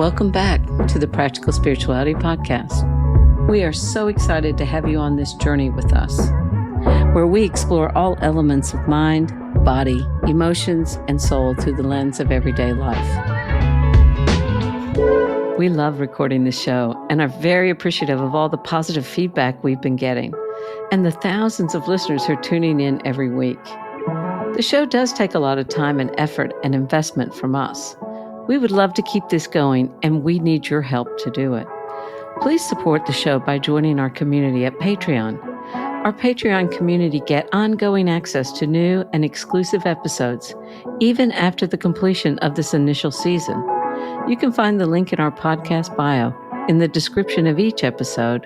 Welcome back to the Practical Spirituality Podcast. We are so excited to have you on this journey with us, where we explore all elements of mind, body, emotions, and soul through the lens of everyday life. We love recording this show and are very appreciative of all the positive feedback we've been getting and the thousands of listeners who are tuning in every week. The show does take a lot of time and effort and investment from us. We would love to keep this going, and we need your help to do it. Please support the show by joining our community at Patreon. Our Patreon community get ongoing access to new and exclusive episodes, even after the completion of this initial season. You can find the link in our podcast bio in the description of each episode,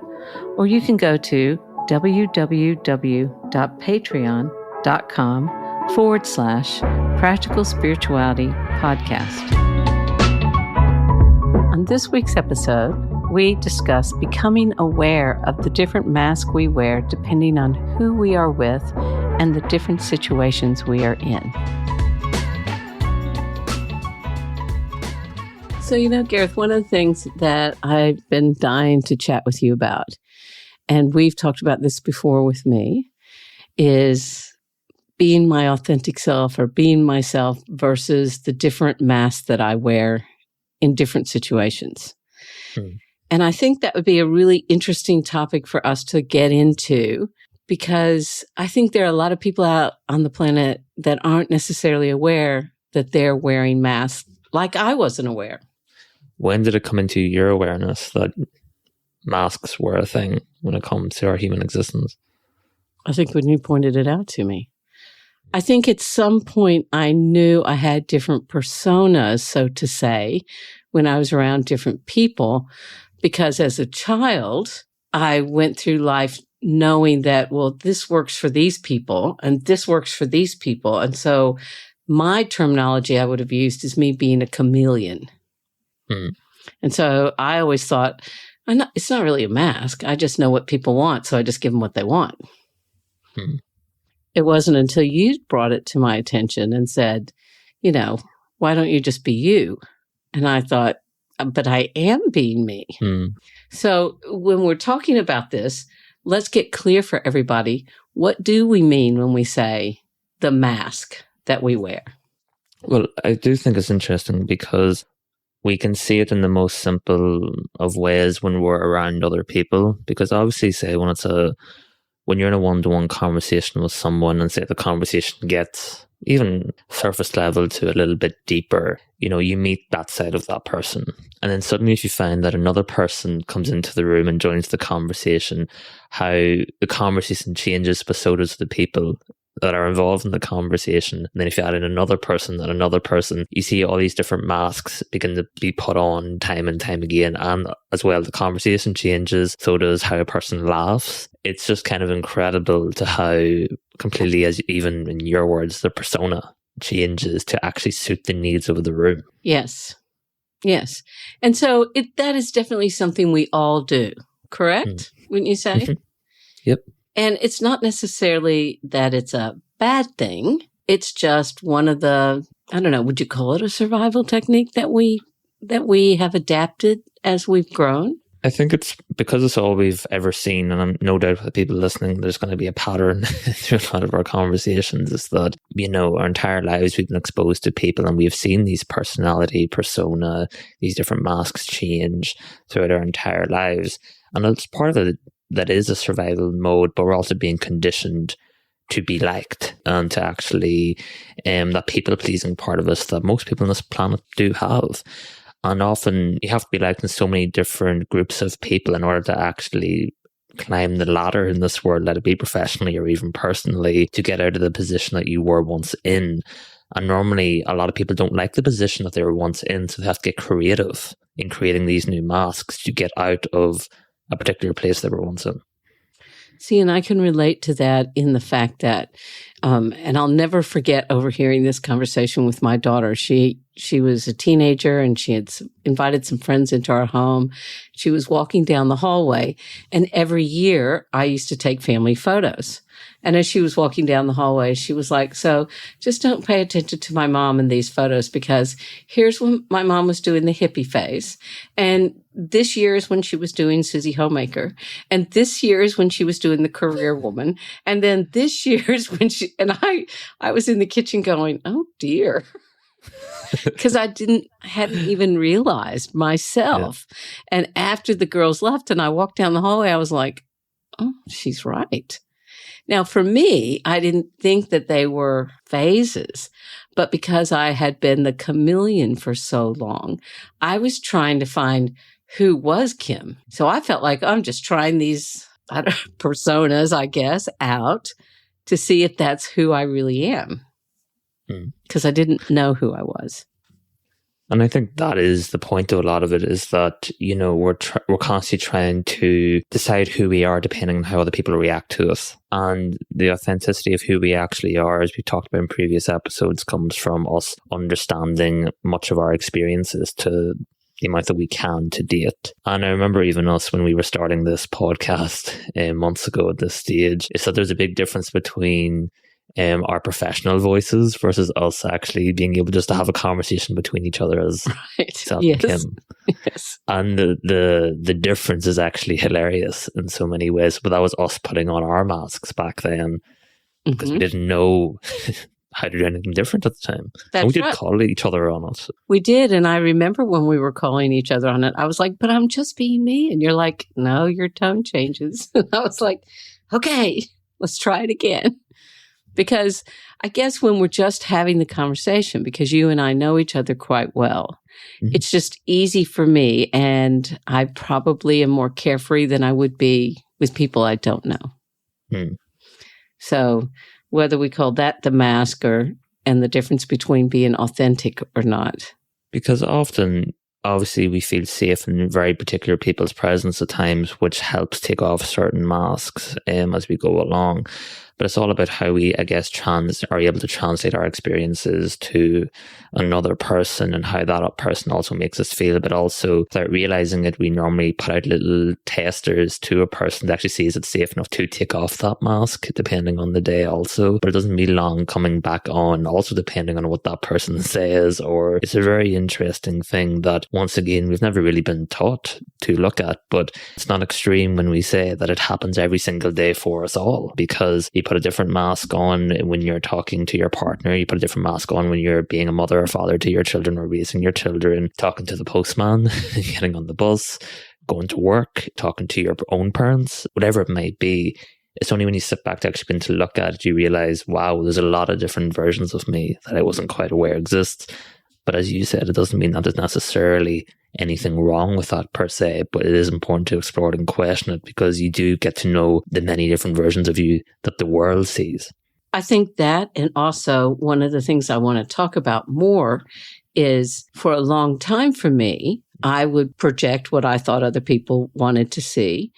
or you can go to www.patreon.com/Practical Spirituality Podcast. On this week's episode, we discuss becoming aware of the different masks we wear depending on who we are with and the different situations we are in. So, Gareth, one of the things that I've been dying to chat with you about, and we've talked about this before with me, is being my authentic self or being myself versus the different masks that I wear in different situations. And I think that would be a really interesting topic for us to get into, because I think there are a lot of people out on the planet that aren't necessarily aware that they're wearing masks, like I wasn't aware. When did it come into your awareness that masks were a thing when it comes to our human existence? I think when you pointed it out to me. I think at some point I knew I had different personas, so to say, when I was around different people, because as a child, I went through life knowing that, well, this works for these people and this works for these people. And so my terminology I would have used is me being a chameleon. And so I always thought, it's not really a mask. I just know what people want, so I just give them what they want. It wasn't until you brought it to my attention and said, why don't you just be you? And I thought, but I am being me. So when we're talking about this, let's get clear for everybody. What do we mean when we say the mask that we wear? Well, I do think it's interesting because we can see it in the most simple of ways when we're around other people. Because obviously, say when you're in a one-to-one conversation with someone and say the conversation gets even surface level to a little bit deeper, you meet that side of that person. And then suddenly if you find that another person comes into the room and joins the conversation, how the conversation changes, but so does the people that are involved in the conversation. And then if you add in another person, you see all these different masks begin to be put on time and time again. And as well, the conversation changes, so does how a person laughs. It's just kind of incredible to how completely, as even in your words, the persona changes to actually suit the needs of the room. Yes. And so that is definitely something we all do, correct? Wouldn't you say? Yep. And it's not necessarily that it's a bad thing. It's just one of the, would you call it a survival technique that we have adapted as we've grown? I think it's because it's all we've ever seen, and I'm no doubt with people listening, there's going to be a pattern through a lot of our conversations, is that, our entire lives we've been exposed to people and we've seen these persona, these different masks change throughout our entire lives. And it's part of it that is a survival mode, but we're also being conditioned to be liked and to actually, that people-pleasing part of us that most people on this planet do have. And often you have to be liked in so many different groups of people in order to actually climb the ladder in this world, let it be professionally or even personally, to get out of the position that you were once in. And normally a lot of people don't like the position that they were once in, so they have to get creative in creating these new masks to get out of a particular place they were once in. See, and I can relate to that in the fact that, and I'll never forget overhearing this conversation with my daughter. She was a teenager and she had invited some friends into our home. She was walking down the hallway, and every year I used to take family photos. And as she was walking down the hallway, she was like, so just don't pay attention to my mom in these photos, because here's when my mom was doing the hippie phase. And this year is when she was doing Susie Homemaker. And this year is when she was doing the career woman. And then this year is when and I was in the kitchen going, oh dear. Because I hadn't even realized myself. Yeah. And after the girls left and I walked down the hallway, I was like, oh, she's right. Now, for me, I didn't think that they were phases, but because I had been the chameleon for so long, I was trying to find who was Kim. So I felt like I'm just trying these personas, I guess, out to see if that's who I really am, because I didn't know who I was. And I think that is the point of a lot of it, is that, you know, we're constantly trying to decide who we are depending on how other people react to us. And the authenticity of who we actually are, as we talked about in previous episodes, comes from us understanding much of our experiences to the amount that we can to date. And I remember even us, when we were starting this podcast months ago at this stage, is that there's a big difference between our professional voices versus us actually being able just to have a conversation between each other as Self and Kim. Yes. And the difference is actually hilarious in so many ways. But that was us putting on our masks back then, because we didn't know how to do anything different at the time. That's and we did right. call each other on it. We did. And I remember when we were calling each other on it, I was like, but I'm just being me. And you're like, no, your tone changes. And I was like, okay, let's try it again. Because I guess when we're just having the conversation, because you and I know each other quite well, it's just easy for me. And I probably am more carefree than I would be with people I don't know. So whether we call that the mask and the difference between being authentic or not. Because often, obviously, we feel safe in very particular people's presence at times, which helps take off certain masks as we go along. But it's all about how we, I guess, are able to translate our experiences to another person, and how that person also makes us feel. But also, without realizing it, we normally put out little testers to a person that actually sees it safe enough to take off that mask, depending on the day also. But it doesn't be long coming back on, also depending on what that person says. Or it's a very interesting thing that, once again, we've never really been taught to look at. But it's not extreme when we say that it happens every single day for us all, because you put a different mask on when you're talking to your partner, you put a different mask on when you're being a mother or father to your children, or raising your children, talking to the postman, getting on the bus, going to work, talking to your own parents, whatever it might be. It's only when you sit back to actually begin to look at it, you realize, wow, there's a lot of different versions of me that I wasn't quite aware exists. But as you said, it doesn't mean that there's necessarily anything wrong with that per se, but it is important to explore it and question it, because you do get to know the many different versions of you that the world sees. I think that, and also one of the things I want to talk about more is, for a long time for me, I would project what I thought other people wanted to see.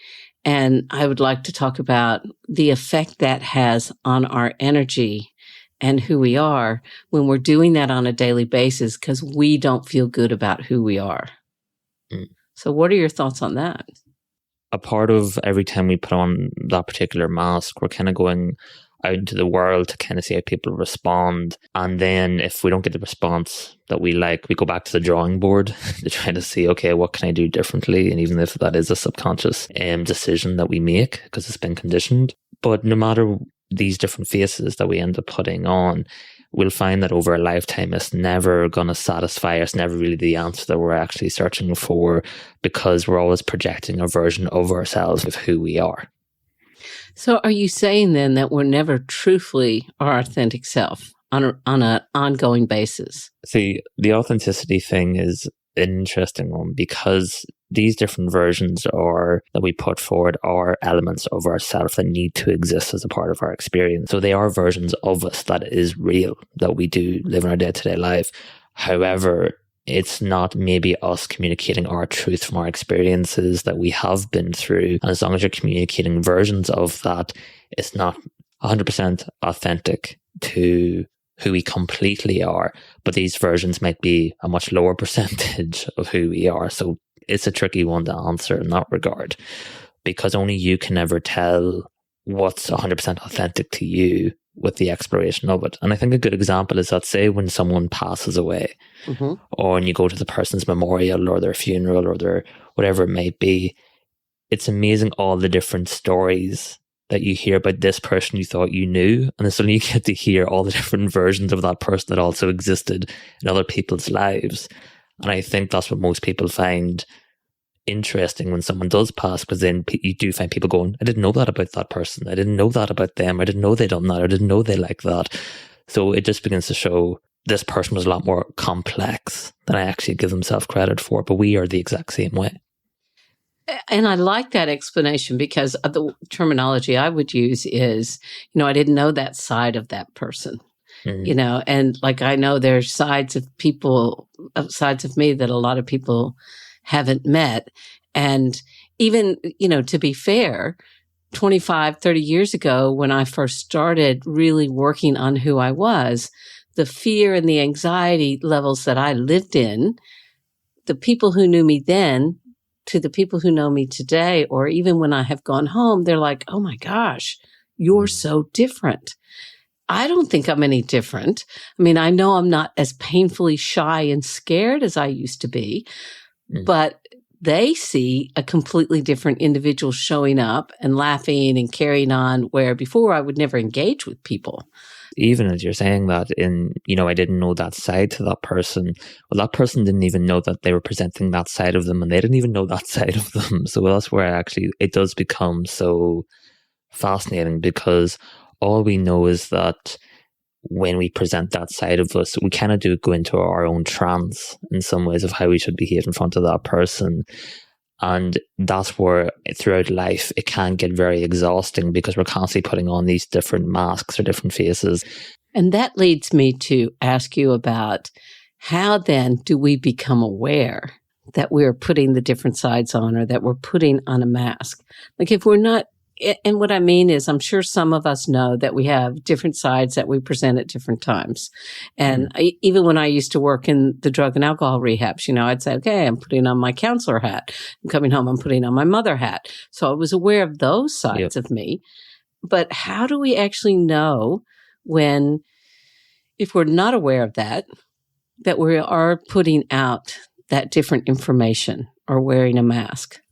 And I would like to talk about the effect that has on our energy and who we are when we're doing that on a daily basis, because we don't feel good about who we are. So what are your thoughts on that? A part of every time we put on that particular mask, we're kind of going out into the world to kind of see how people respond. And then if we don't get the response that we like, we go back to the drawing board to try to see, okay, what can I do differently? And even if that is a subconscious decision that we make, because it's been conditioned. But no matter these different faces that we end up putting on, we'll find that over a lifetime, it's never going to satisfy us, never really the answer that we're actually searching for, because we're always projecting a version of ourselves of who we are. So are you saying then that we're never truthfully our authentic self on an ongoing basis? See, the authenticity thing is an interesting one, because these different versions that we put forward are elements of ourselves that need to exist as a part of our experience. So they are versions of us that is real, that we do live in our day-to-day life. However, it's not maybe us communicating our truth from our experiences that we have been through. And as long as you're communicating versions of that, it's not 100% authentic to who we completely are. But these versions might be a much lower percentage of who we are. So it's a tricky one to answer in that regard, because only you can ever tell what's 100% authentic to you with the exploration of it. And I think a good example is that, say, when someone passes away, or when you go to the person's memorial or their funeral or their whatever it may be, it's amazing all the different stories that you hear about this person you thought you knew, and then suddenly you get to hear all the different versions of that person that also existed in other people's lives. And I think that's what most people find interesting when someone does pass, because then you do find people going, I didn't know that about that person, I didn't know that about them, I didn't know they done that, I didn't know they like that. So it just begins to show this person was a lot more complex than I actually give themselves credit for, but we are the exact same way. And I like that explanation, because the terminology I would use is, I didn't know that side of that person. And like, I know there's sides of me that a lot of people haven't met. And even, to be fair, 25, 30 years ago, when I first started really working on who I was, the fear and the anxiety levels that I lived in, the people who knew me then to the people who know me today, or even when I have gone home, they're like, oh my gosh, you're so different. I don't think I'm any different. I mean, I know I'm not as painfully shy and scared as I used to be, but they see a completely different individual showing up and laughing and carrying on, where before I would never engage with people. Even as you're saying that, I didn't know that side to that person. Well, that person didn't even know that they were presenting that side of them, and they didn't even know that side of them. So that's where it does become so fascinating, because all we know is that when we present that side of us, we kind of do go into our own trance in some ways of how we should behave in front of that person. And that's where throughout life, it can get very exhausting, because we're constantly putting on these different masks or different faces. And that leads me to ask you about, how then do we become aware that we're putting the different sides on, or that we're putting on a mask? Like, if we're not, and what I mean is, I'm sure some of us know that we have different sides that we present at different times. And even when I used to work in the drug and alcohol rehabs, I'd say, okay, I'm putting on my counselor hat. I'm coming home, I'm putting on my mother hat. So I was aware of those sides of me. But how do we actually know if we're not aware of that we are putting out that different information or wearing a mask?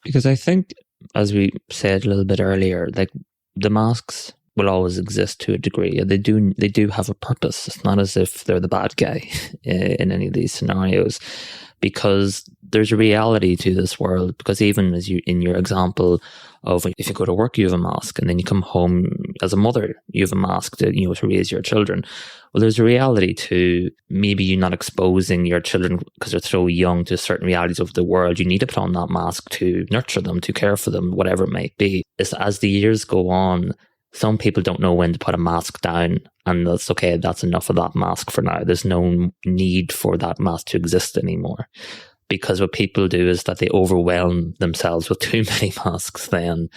Because I think, as we said a little bit earlier, like, the masks will always exist to a degree. They do have a purpose. It's not as if they're the bad guy in any of these scenarios, because there's a reality to this world. Because even as in your example of, if you go to work, you have a mask, and then you come home as a mother, you have a mask to raise your children. Well, there's a reality to maybe you not exposing your children, because they're so young, to certain realities of the world. You need to put on that mask to nurture them, to care for them, whatever it might be. As the years go on, some people don't know when to put a mask down, and that's okay, that's enough of that mask for now. There's no need for that mask to exist anymore. Because what people do is that they overwhelm themselves with too many masks then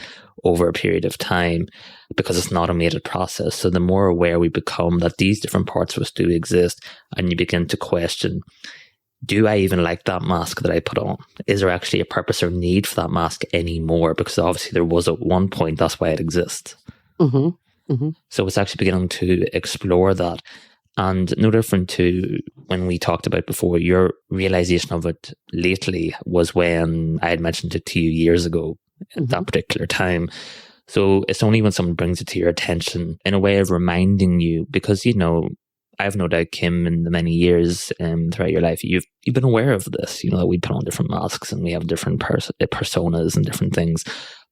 over a period of time, because it's an automated process. So the more aware we become that these different parts of us do exist, and you begin to question, do I even like that mask that I put on? Is there actually a purpose or need for that mask anymore? Because obviously there was at one point, that's why it exists. So it's actually beginning to explore that. And no different to when we talked about before, your realization of it lately was when I had mentioned it to you years ago at that particular time. So it's only when someone brings it to your attention in a way of reminding you, because, I have no doubt, Kim, in the many years throughout your life, you've been aware of this, that we put on different masks and we have different personas and different things.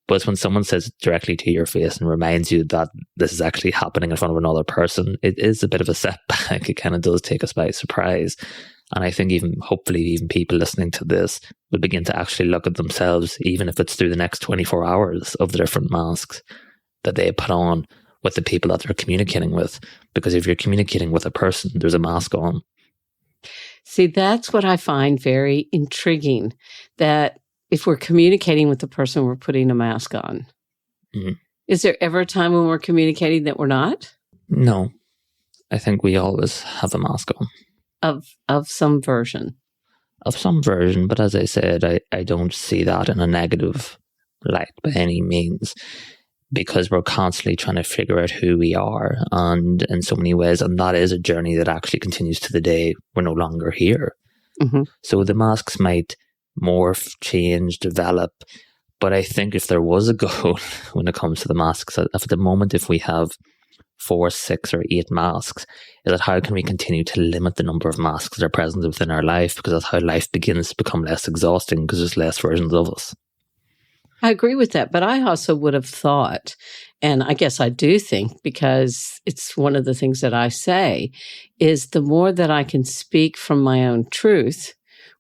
But it's when someone says it directly to your face and reminds you that this is actually happening in front of another person, it is a bit of a setback. It kind of does take us by surprise. And I think hopefully even people listening to this will begin to actually look at themselves, even if it's through the next 24 hours, of the different masks that they put on with the people that they're communicating with. Because if you're communicating with a person, there's a mask on. See, that's what I find very intriguing, that if we're communicating with the person, we're putting a mask on. Mm. Is there ever a time when we're communicating that we're not? No, I think we always have a mask on. Of some version. Of some version, but as I said, I don't see that in a negative light by any means, because we're constantly trying to figure out who we are, and in so many ways, and that is a journey that actually continues to the day we're no longer here. Mm-hmm. So the masks might morph, change, develop, but I think if there was a goal when it comes to the masks, at the moment, if we have 4, 6, or 8 masks, is that how can we continue to limit the number of masks that are present within our life, because that's how life begins to become less exhausting, because there's less versions of us. I agree with that, but I also would have thought, and I guess I do think, because it's one of the things that I say, is the more that I can speak from my own truth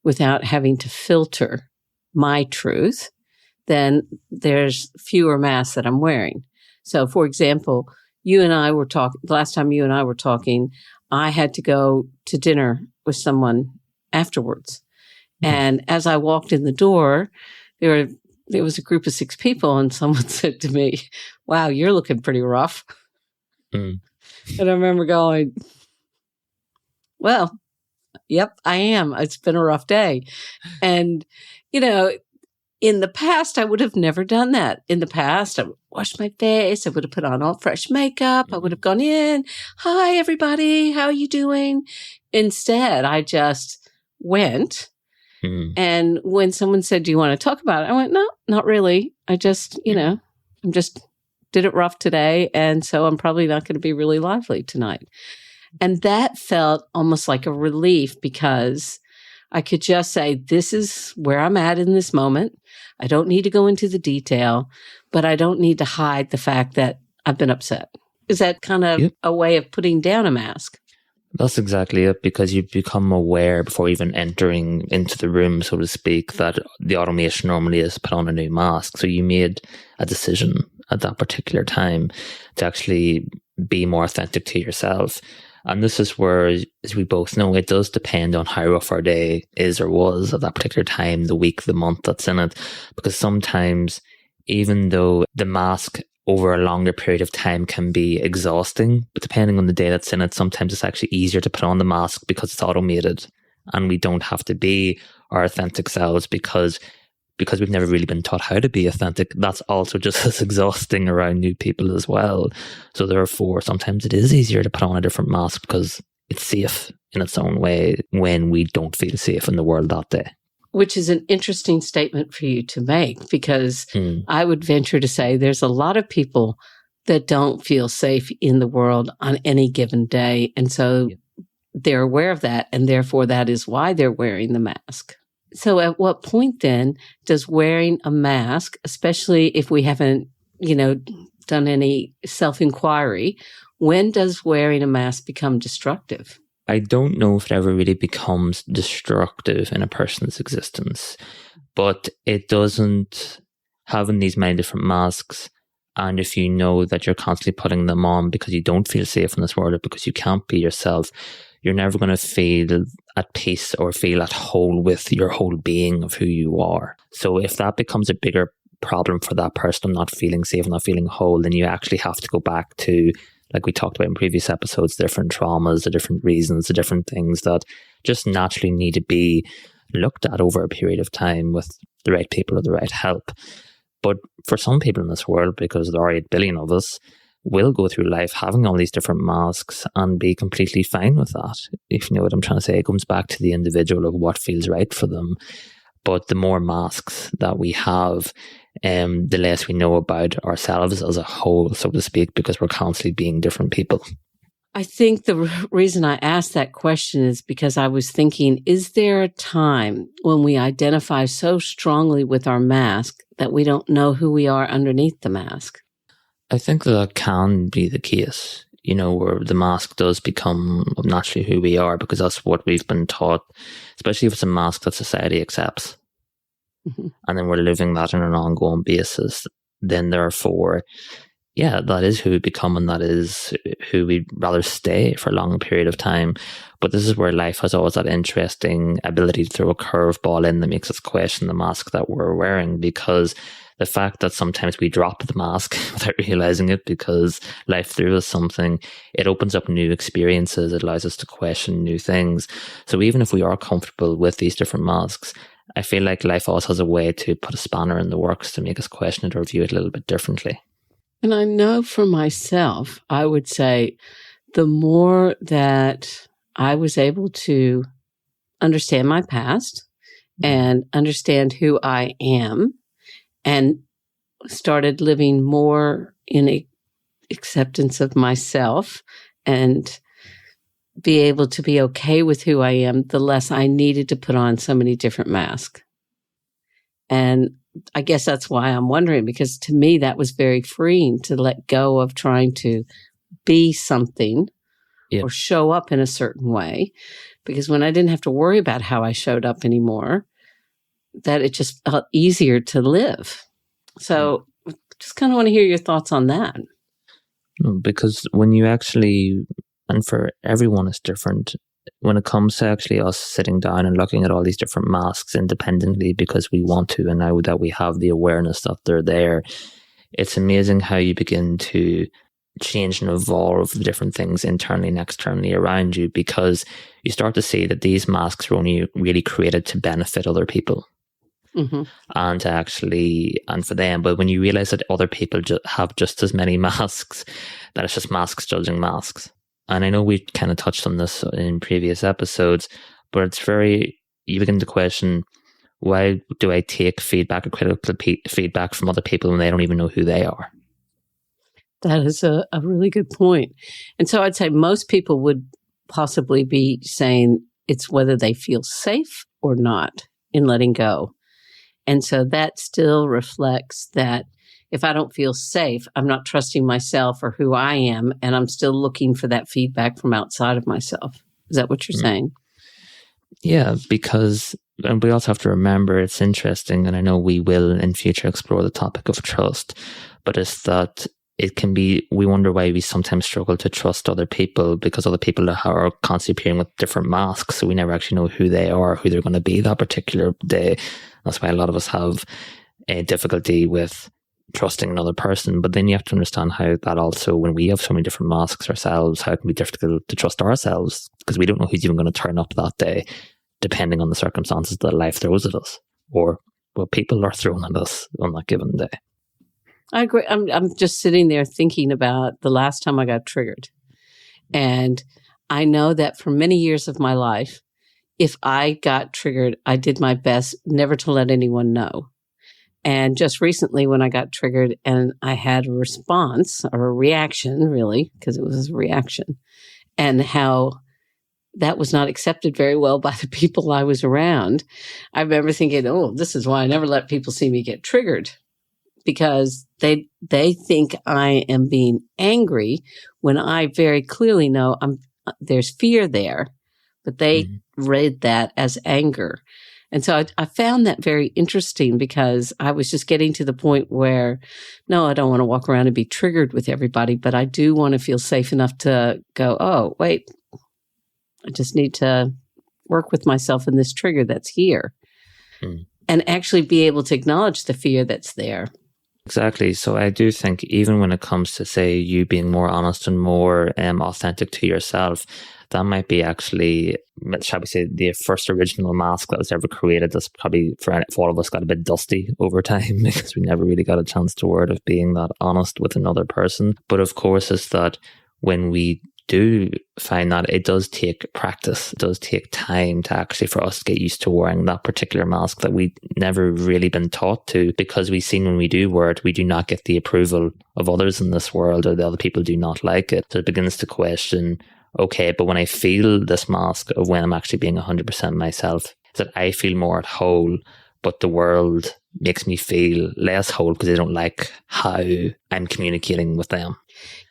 without having to filter my truth, then there's fewer masks that I'm wearing. So, for example, you and I were talking, the last time you and I were talking, I had to go to dinner with someone afterwards. Mm-hmm. And as I walked in the door, there was a group of 6 people, and someone said to me, "Wow, you're looking pretty rough." Mm. And I remember going, "Well, yep, I am. It's been a rough day." And, in the past, I would have never done that. In the past, I would wash my face. I would have put on all fresh makeup. I would have gone in. "Hi, everybody. How are you doing?" Instead, I just went. And when someone said, "Do you want to talk about it?" I went, "No, not really. I just, I'm just did it rough today. And so I'm probably not going to be really lively tonight." And that felt almost like a relief, because I could just say, this is where I'm at in this moment. I don't need to go into the detail, but I don't need to hide the fact that I've been upset. Is that kind of a way of putting down a mask? That's exactly it, because you become aware before even entering into the room, so to speak, that the automation normally is put on a new mask. So you made a decision at that particular time to actually be more authentic to yourself. And this is where, as we both know, it does depend on how rough our day is or was at that particular time, the week, the month that's in it. Because sometimes, even though the mask over a longer period of time can be exhausting, but depending on the day that's in it, sometimes it's actually easier to put on the mask because it's automated and we don't have to be our authentic selves because we've never really been taught how to be authentic. That's also just as exhausting around new people as well. So therefore, sometimes it is easier to put on a different mask because it's safe in its own way when we don't feel safe in the world that day. Which is an interesting statement for you to make, because I would venture to say there's a lot of people that don't feel safe in the world on any given day. And so they're aware of that, and therefore that is why they're wearing the mask. So at what point then does wearing a mask, especially if we haven't, done any self-inquiry, when does wearing a mask become destructive? I don't know if it ever really becomes destructive in a person's existence, but it doesn't. Having these many different masks, and if you know that you're constantly putting them on because you don't feel safe in this world or because you can't be yourself, you're never going to feel at peace or feel at whole with your whole being of who you are. So if that becomes a bigger problem for that person, not feeling safe, not feeling whole, then you actually have to go back to, like we talked about in previous episodes, different traumas, the different reasons, the different things that just naturally need to be looked at over a period of time with the right people or the right help. But for some people in this world, because there are 8 billion of us, will go through life having all these different masks and be completely fine with that. If you know what I'm trying to say, it comes back to the individual of what feels right for them. But the more masks that we have, the less we know about ourselves as a whole, so to speak, because we're constantly being different people. I think the reason I asked that question is because I was thinking, is there a time when we identify so strongly with our mask that we don't know who we are underneath the mask? I think that can be the case, where the mask does become naturally who we are, because that's what we've been taught, especially if it's a mask that society accepts. Mm-hmm. And then we're living that on an ongoing basis. Then therefore, yeah, that is who we become, and that is who we'd rather stay for a long period of time. But this is where life has always that interesting ability to throw a curveball in that makes us question the mask that we're wearing, because the fact that sometimes we drop the mask without realizing it because life threw us something, it opens up new experiences. It allows us to question new things. So even if we are comfortable with these different masks, I feel like life always has a way to put a spanner in the works to make us question it or view it a little bit differently. And I know for myself, I would say the more that I was able to understand my past and understand who I am and started living more in acceptance of myself and be able to be okay with who I am, the less I needed to put on so many different masks. And I guess that's why I'm wondering, because to me, that was very freeing to let go of trying to be something or show up in a certain way. Because when I didn't have to worry about how I showed up anymore, that it just felt easier to live. So just kind of want to hear your thoughts on that. Because when you actually, and for everyone it's different, when it comes to actually us sitting down and looking at all these different masks independently because we want to, and now that we have the awareness that they're there, it's amazing how you begin to change and evolve the different things internally and externally around you, because you start to see that these masks are only really created to benefit other people. Mm-hmm. And to actually, and for them, but when you realize that other people have just as many masks, that it's just masks judging masks. And I know we kind of touched on this in previous episodes, but it's you begin to question, why do I take feedback or critical feedback from other people when they don't even know who they are? That is a really good point. And so I'd say most people would possibly be saying it's whether they feel safe or not in letting go. And so that still reflects that if I don't feel safe, I'm not trusting myself or who I am, and I'm still looking for that feedback from outside of myself. Is that what you're saying? Yeah, because, and we also have to remember, it's interesting, and I know we will in future explore the topic of trust, but it's that it can be, we wonder why we sometimes struggle to trust other people, because other people are constantly appearing with different masks, so we never actually know who they are, who they're going to be that particular day. That's why a lot of us have a difficulty with trusting another person. But then you have to understand how that also, when we have so many different masks ourselves, how it can be difficult to trust ourselves, because we don't know who's even going to turn up that day, depending on the circumstances that life throws at us, or what people are throwing at us on that given day. I agree. I'm just sitting there thinking about the last time I got triggered. And I know that for many years of my life, if I got triggered, I did my best never to let anyone know. And just recently when I got triggered and I had a response or a reaction, really, because it was a reaction, and how that was not accepted very well by the people I was around, I remember thinking, oh, this is why I never let people see me get triggered, because they think I am being angry when I very clearly know there's fear there, but they read that as anger. And so I found that very interesting, because I was just getting to the point where, no, I don't want to walk around and be triggered with everybody, but I do want to feel safe enough to go, oh, wait, I just need to work with myself in this trigger that's here and actually be able to acknowledge the fear that's there. Exactly. So I do think even when it comes to, say, you being more honest and more authentic to yourself, that might be actually, shall we say, the first original mask that was ever created. That's probably for all of us got a bit dusty over time, because we never really got a chance to wear it, of being that honest with another person. But of course, it's that when we do find that it does take practice, it does take time to actually, for us to get used to wearing that particular mask that we never really been taught to, because we've seen when we do wear it, we do not get the approval of others in this world, or the other people do not like it. So it begins to question, okay, but when I feel this mask of when I'm actually being 100% myself, that I feel more at whole, but the world makes me feel less whole because they don't like how I'm communicating with them.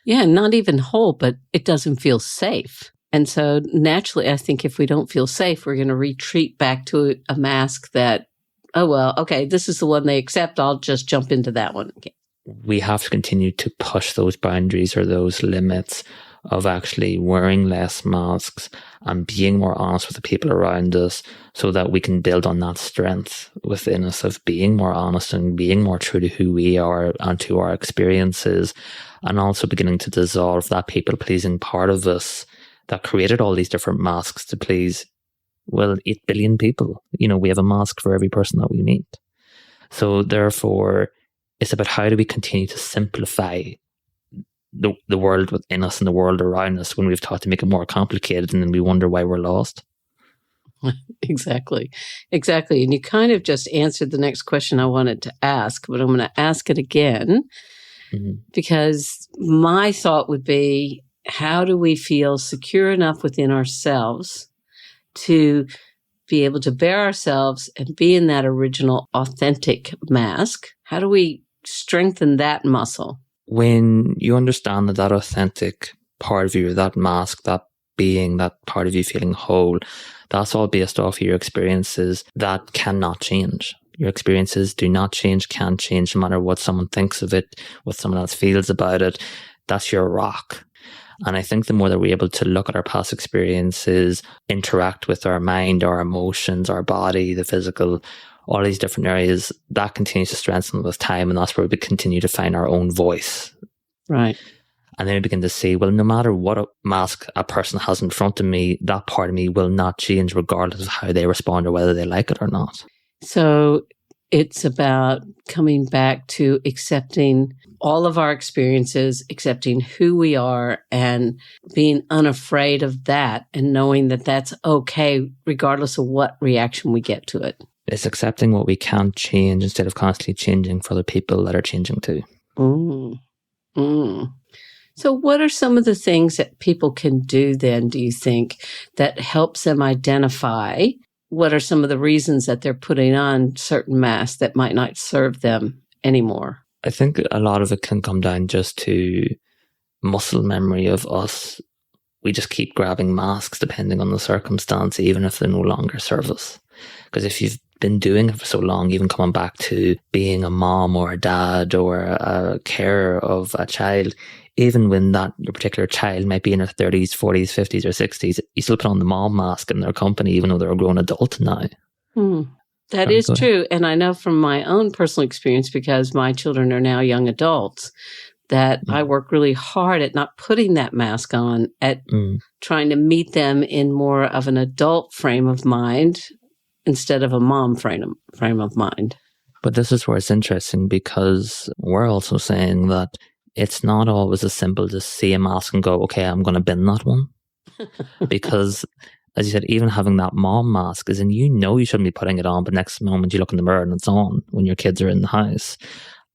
Yeah, not even whole, but it doesn't feel safe. And so naturally, I think if we don't feel safe, we're going to retreat back to a mask that, oh, well, okay, this is the one they accept. I'll just jump into that one again. we have to continue to push those boundaries or those limits of actually wearing less masks and being more honest with the people around us, so that we can build on that strength within us of being more honest and being more true to who we are and to our experiences, and also beginning to dissolve that people-pleasing part of us that created all these different masks to please, well, 8 billion people. We have a mask for every person that we meet. So therefore, it's about how do we continue to simplify the world within us and the world around us when we've taught to make it more complicated, and then we wonder why we're lost. Exactly. And you kind of just answered the next question I wanted to ask, but I'm going to ask it again, because my thought would be, how do we feel secure enough within ourselves to be able to bear ourselves and be in that original, authentic mask? How do we strengthen that muscle? When you understand that authentic part of you, that mask, that being, that part of you feeling whole, that's all based off your experiences that cannot change. Your experiences do not change, can't change, no matter what someone thinks of it, what someone else feels about it. That's your rock. And I think the more that we're able to look at our past experiences, interact with our mind, our emotions, our body, the physical, all these different areas, that continues to strengthen with time. And that's where we continue to find our own voice. Right. And then we begin to see, well, no matter what a mask a person has in front of me, that part of me will not change regardless of how they respond or whether they like it or not. So it's about coming back to accepting all of our experiences, accepting who we are, and being unafraid of that, and knowing that that's okay regardless of what reaction we get to it. It's accepting what we can't change instead of constantly changing for the people that are changing too. So what are some of the things that people can do then, do you think, that helps them identify what are some of the reasons that they're putting on certain masks that might not serve them anymore? I think a lot of it can come down just to muscle memory of us. We just keep grabbing masks depending on the circumstance, even if they no longer serve us. Because if you've been doing it for so long, even coming back to being a mom or a dad or a carer of a child, even when that your particular child might be in their 30s, 40s, 50s or 60s, you still put on the mom mask in their company, even though they're a grown adult now. That is true. And I know from my own personal experience, because my children are now young adults, that I work really hard at not putting that mask on, at trying to meet them in more of an adult frame of mind instead of a mom frame of mind. But this is where it's interesting, because we're also saying that it's not always as simple to see a mask and go, okay, I'm going to bin that one. Because, as you said, even having that mom mask is, and you shouldn't be putting it on, but next moment you look in the mirror and it's on when your kids are in the house.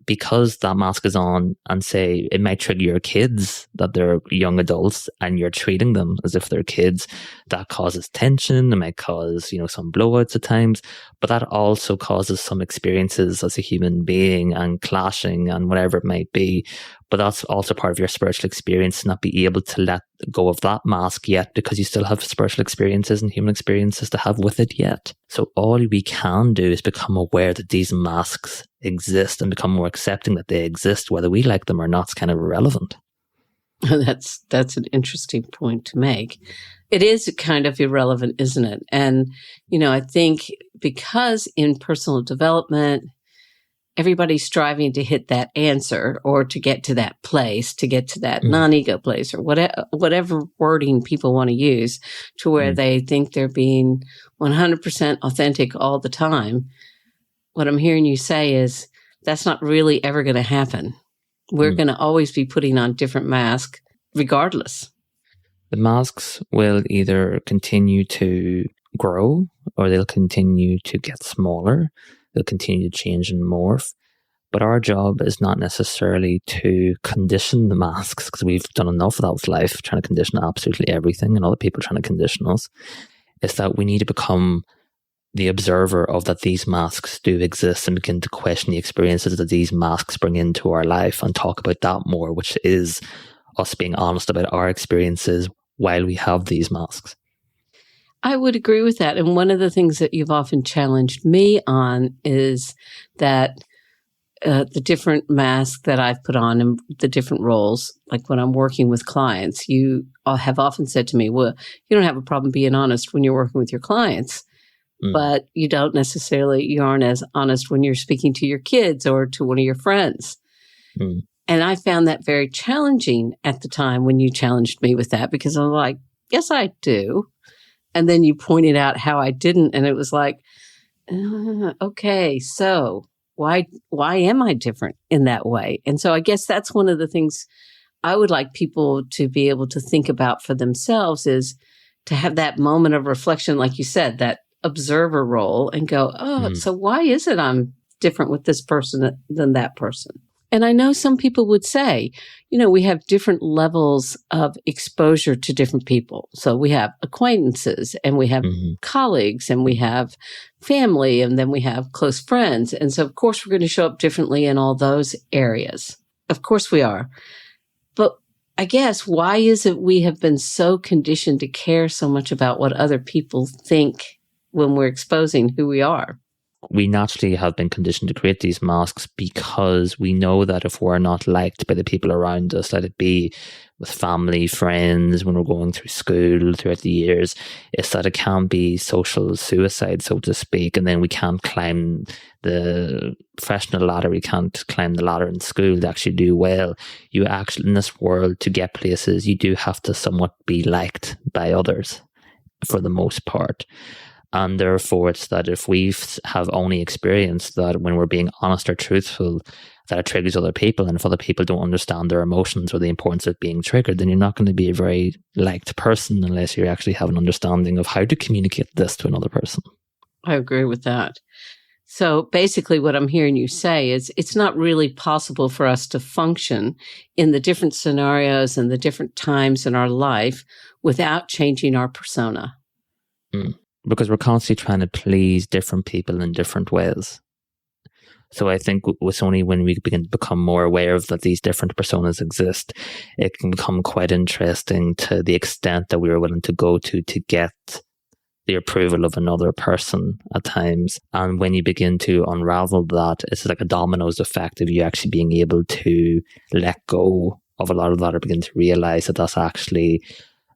Because that mask is on, and say it might trigger your kids that they're young adults and you're treating them as if they're kids, that causes tension. It might cause, some blowouts at times, but that also causes some experiences as a human being and clashing and whatever it might be. But that's also part of your spiritual experience, not be able to let go of that mask yet, because you still have spiritual experiences and human experiences to have with it yet. So all we can do is become aware that these masks exist and become more accepting that they exist, whether we like them or not. It's kind of irrelevant. That's an interesting point to make. It is kind of irrelevant, isn't it? And, I think because in personal development, everybody's striving to hit that answer, or to get to that place, to get to that non-ego place, or whatever wording people want to use, to where they think they're being 100% authentic all the time. What I'm hearing you say is that's not really ever going to happen. We're going to always be putting on different masks regardless. The masks will either continue to grow, or they'll continue to get smaller. They'll continue to change and morph. But our job is not necessarily to condition the masks, because we've done enough of that with life, trying to condition absolutely everything, and other people trying to condition us. It's that we need to become the observer of that these masks do exist, and begin to question the experiences that these masks bring into our life, and talk about that more, which is us being honest about our experiences while we have these masks. I would agree with that. And one of the things that you've often challenged me on is that the different masks that I've put on and the different roles, like when I'm working with clients, you have often said to me, well, you don't have a problem being honest when you're working with your clients, but you aren't as honest when you're speaking to your kids or to one of your friends. And I found that very challenging at the time when you challenged me with that, because I'm like, yes, I do. And then you pointed out how I didn't. And it was like, okay, so why am I different in that way? And so I guess that's one of the things I would like people to be able to think about for themselves, is to have that moment of reflection, like you said, that observer role, and go, so why is it I'm different with this person than that person? And I know some people would say, we have different levels of exposure to different people. So we have acquaintances, and we have colleagues, and we have family, and then we have close friends. And so, of course, we're going to show up differently in all those areas. Of course we are. But I guess, why is it we have been so conditioned to care so much about what other people think when we're exposing who we are? We naturally have been conditioned to create these masks because we know that if we're not liked by the people around us, let it be with family, friends, when we're going through school throughout the years, it's that it can be social suicide, so to speak, and then we can't climb the professional ladder, we can't climb the ladder in school to actually do well. You actually, in this world, to get places, you do have to somewhat be liked by others for the most part. And therefore, it's that if we have only experienced that when we're being honest or truthful, that it triggers other people, and if other people don't understand their emotions or the importance of being triggered, then you're not going to be a very liked person unless you actually have an understanding of how to communicate this to another person. I agree with that. So basically what I'm hearing you say is it's not really possible for us to function in the different scenarios and the different times in our life without changing our persona. Because we're constantly trying to please different people in different ways. So I think it's only when we begin to become more aware of that these different personas exist, it can become quite interesting to the extent that we are willing to go to get the approval of another person at times. And when you begin to unravel that, it's like a dominoes effect of you actually being able to let go of a lot of that, or begin to realize that that's actually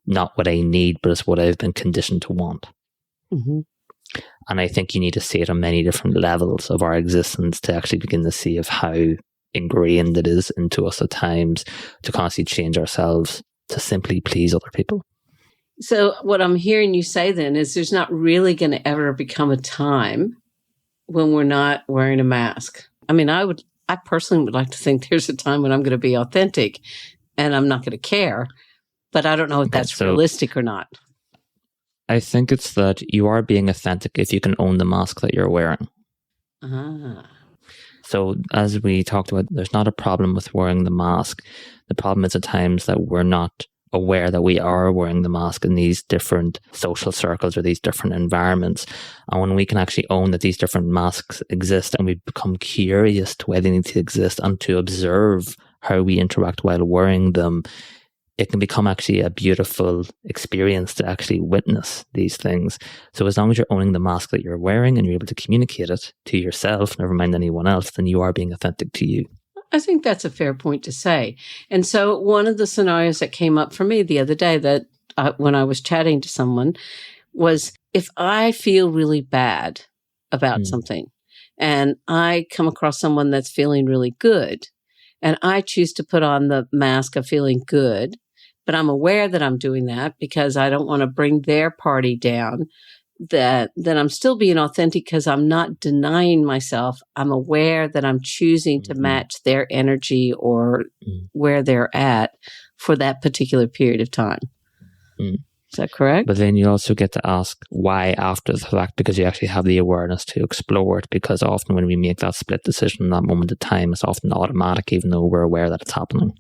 not what I need, but it's what I've been conditioned to want. And I think you need to see it on many different levels of our existence to actually begin to see of how ingrained it is into us at times to constantly change ourselves to simply please other people. So what I'm hearing you say then is there's not really going to ever become a time when we're not wearing a mask. I mean, I personally would like to think there's a time when I'm going to be authentic and I'm not going to care, but I don't know if that's realistic or not. I think it's that you are being authentic if you can own the mask that you're wearing. So as we talked about, there's not a problem with wearing the mask. The problem is at times that we're not aware that we are wearing the mask in these different social circles or these different environments. And when we can actually own that these different masks exist, and we become curious to why they need to exist and to observe how we interact while wearing them, it can become actually a beautiful experience to actually witness these things. So as long as you're owning the mask that you're wearing and you're able to communicate it to yourself, never mind anyone else, then you are being authentic to you. I think that's a fair point to say. And so one of the scenarios that came up for me the other day that when I was chatting to someone was, if I feel really bad about something and I come across someone that's feeling really good, and I choose to put on the mask of feeling good, but I'm aware that I'm doing that because I don't want to bring their party down, that I'm still being authentic because I'm not denying myself. I'm aware that I'm choosing to match their energy or where they're at for that particular period of time. Is that correct? But then you also get to ask why after the fact, because you actually have the awareness to explore it, because often when we make that split decision in that moment of time, it's often automatic, even though we're aware that it's happening.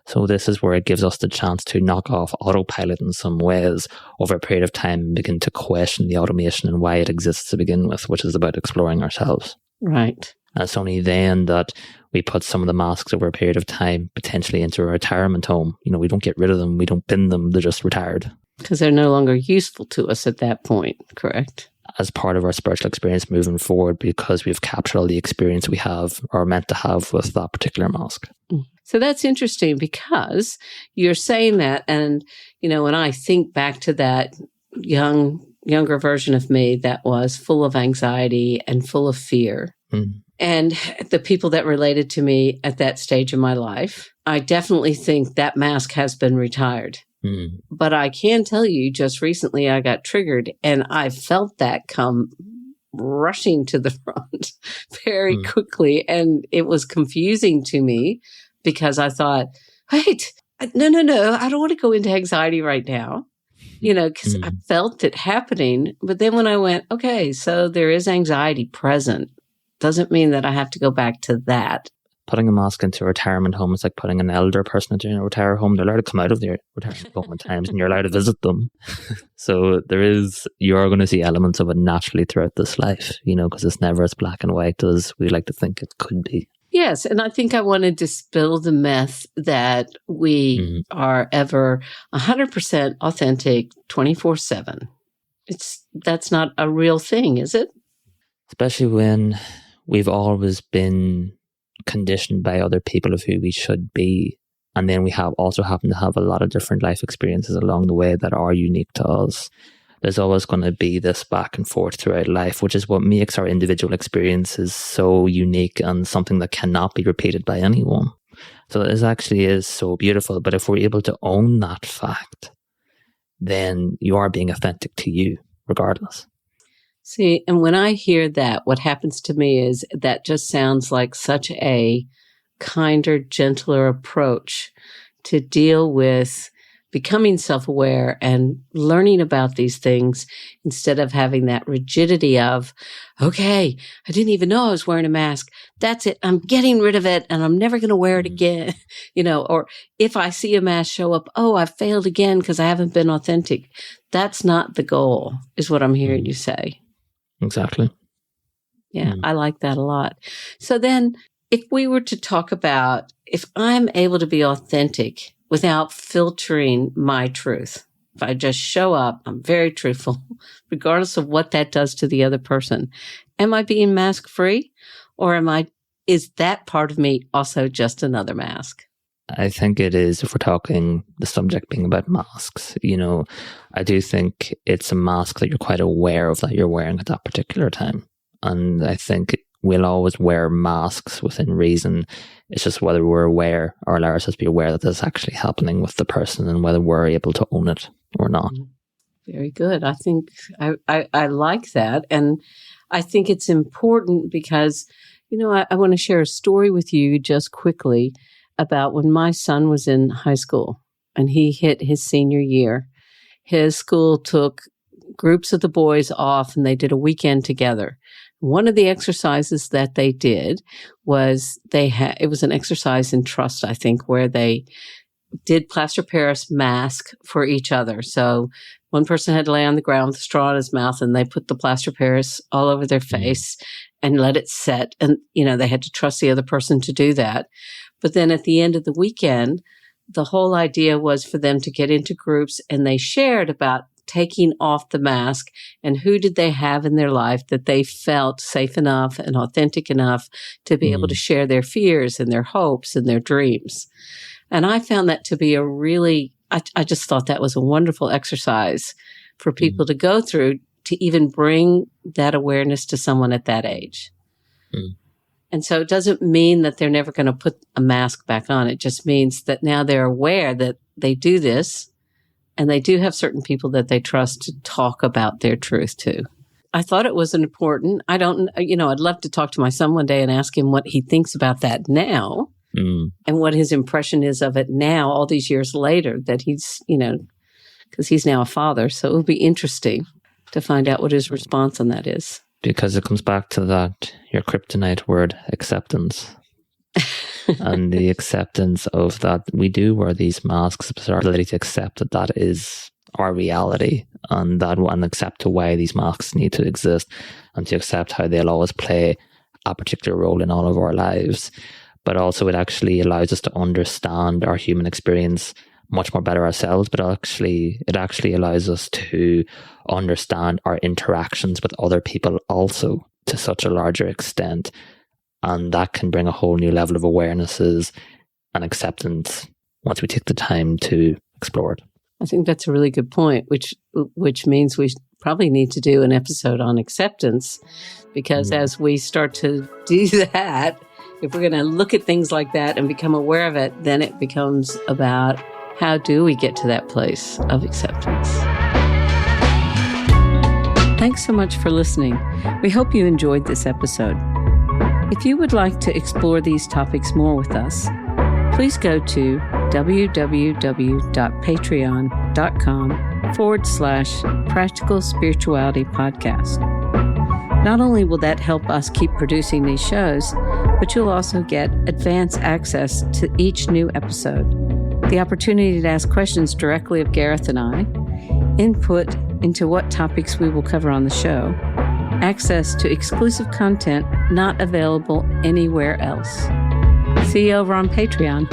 So this is where it gives us the chance to knock off autopilot in some ways over a period of time and begin to question the automation and why it exists to begin with, which is about exploring ourselves. Right. And it's only then that we put some of the masks over a period of time potentially into a retirement home. You know, we don't get rid of them. We don't bin them. They're just retired. Because they're no longer useful to us at that point, correct? as part of our spiritual experience moving forward, because we've captured all the experience we have or are meant to have with that particular mask. So that's interesting, because you're saying that, and when I think back to that younger version of me that was full of anxiety and full of fear, and the people that related to me at that stage of my life, I definitely think that mask has been retired. But I can tell you, just recently I got triggered, and I felt that come rushing to the front very quickly, and it was confusing to me, because I thought, wait, no, I don't want to go into anxiety right now, because I felt it happening. But then when I went, okay, so there is anxiety present, doesn't mean that I have to go back to that. Putting a mask into a retirement home is like putting an elder person into a retirement home. They're allowed to come out of their retirement home at times, and you're allowed to visit them. So you are going to see elements of it naturally throughout this life, because it's never as black and white as we like to think it could be. Yes, and I think I want to dispel the myth that we are ever 100% authentic 24/7. That's not a real thing, is it? Especially when we've always been conditioned by other people of who we should be, and then we also happen to have a lot of different life experiences along the way that are unique to us. There's always going to be this back and forth throughout life, which is what makes our individual experiences so unique and something that cannot be repeated by anyone. So this actually is so beautiful. But if we're able to own that fact, then you are being authentic to you regardless. See, and when I hear that, what happens to me is that just sounds like such a kinder, gentler approach to deal with becoming self-aware and learning about these things, instead of having that rigidity of, okay, I didn't even know I was wearing a mask. That's it. I'm getting rid of it, and I'm never going to wear it again. Or if I see a mask show up, oh, I failed again because I haven't been authentic. That's not the goal, is what I'm hearing you say. Exactly. Yeah, I like that a lot. So then, if we were to talk about, if I'm able to be authentic without filtering my truth, if I just show up, I'm very truthful, regardless of what that does to the other person, am I being mask free, or is that part of me also just another mask? I think it is, if we're talking the subject being about masks, I do think it's a mask that you're quite aware of that you're wearing at that particular time. And I think we'll always wear masks within reason. It's just whether we're aware or allow ourselves to be aware that this is actually happening with the person, and whether we're able to own it or not. Very good. I think I like that. And I think it's important because, I want to share a story with you just quickly about when my son was in high school and he hit his senior year. His school took groups of the boys off and they did a weekend together. One of the exercises that they did was it was an exercise in trust, I think, where they did plaster Paris mask for each other. So one person had to lay on the ground with a straw in his mouth, and they put the plaster Paris all over their face and let it set. And, they had to trust the other person to do that. But then at the end of the weekend, the whole idea was for them to get into groups, and they shared about taking off the mask and who did they have in their life that they felt safe enough and authentic enough to be able to share their fears and their hopes and their dreams. And I found that to be I just thought that was a wonderful exercise for people to go through, to even bring that awareness to someone at that age. And so it doesn't mean that they're never going to put a mask back on. It just means that now they're aware that they do this, and they do have certain people that they trust to talk about their truth to. I thought it was important. I'd love to talk to my son one day and ask him what he thinks about that now, and what his impression is of it now, all these years later, that he's, because he's now a father. So it will be interesting to find out what his response on that is. Because it comes back to your kryptonite word, acceptance. And the acceptance of that we do wear these masks, our ability to accept that is our reality, and accept to why these masks need to exist, and to accept how they'll always play a particular role in all of our lives. But also it actually allows us to understand our human experience much more better ourselves, but it actually allows us to understand our interactions with other people also to such a larger extent. And that can bring a whole new level of awarenesses and acceptance once we take the time to explore it. I think that's a really good point, which means we probably need to do an episode on acceptance, because as we start to do that, if we're going to look at things like that and become aware of it, then it becomes about how do we get to that place of acceptance. Thanks so much for listening. We hope you enjoyed this episode. If you would like to explore these topics more with us, please go to www.patreon.com/Practical Spirituality Podcast. Not only will that help us keep producing these shows, but you'll also get advance access to each new episode, the opportunity to ask questions directly of Gareth and I, input into what topics we will cover on the show, access to exclusive content not available anywhere else. See you over on Patreon.